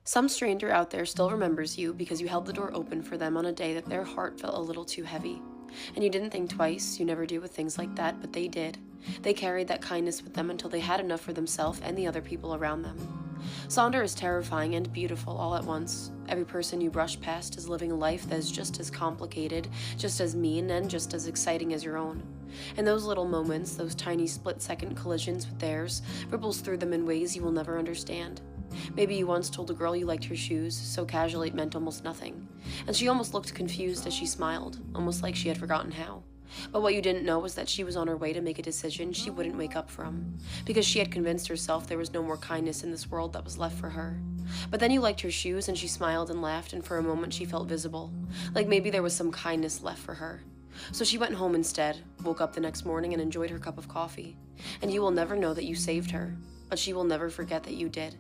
Some stranger out there still remembers you because you held the door open for them on a day that their heart felt a little too heavy. And you didn't think twice, you never do with things like that, but they did. They carried that kindness with them until they had enough for themselves and the other people around them. Sonder is terrifying and beautiful all at once. Every person you brush past is living a life that is just as complicated, just as mean, and just as exciting as your own. And those little moments, those tiny split-second collisions with theirs, ripples through them in ways you will never understand. Maybe you once told a girl you liked her shoes, so casually it meant almost nothing. And she almost looked confused as she smiled, almost like she had forgotten how. But what you didn't know was that she was on her way to make a decision she wouldn't wake up from, because she had convinced herself there was no more kindness in this world that was left for her. But then you liked her shoes and she smiled and laughed, and for a moment she felt visible, like maybe there was some kindness left for her. So she went home instead, woke up the next morning and enjoyed her cup of coffee. And you will never know that you saved her, but she will never forget that you did.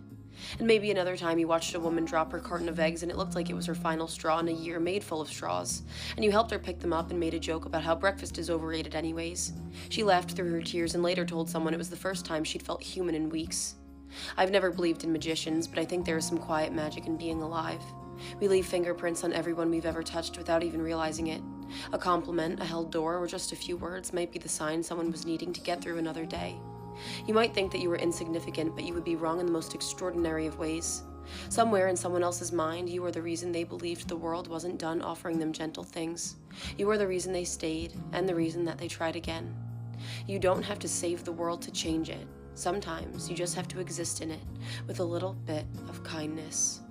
And maybe another time you watched a woman drop her carton of eggs and it looked like it was her final straw in a year made full of straws, and you helped her pick them up and made a joke about how breakfast is overrated anyways. She laughed through her tears and later told someone it was the first time she'd felt human in weeks. I've never believed in magicians, but I think there is some quiet magic in being alive. We leave fingerprints on everyone we've ever touched without even realizing it. A compliment, a held door, or just a few words might be the sign someone was needing to get through another day. You might think that you were insignificant, but you would be wrong in the most extraordinary of ways. Somewhere in someone else's mind, you were the reason they believed the world wasn't done offering them gentle things. You were the reason they stayed, and the reason that they tried again. You don't have to save the world to change it. Sometimes you just have to exist in it with a little bit of kindness.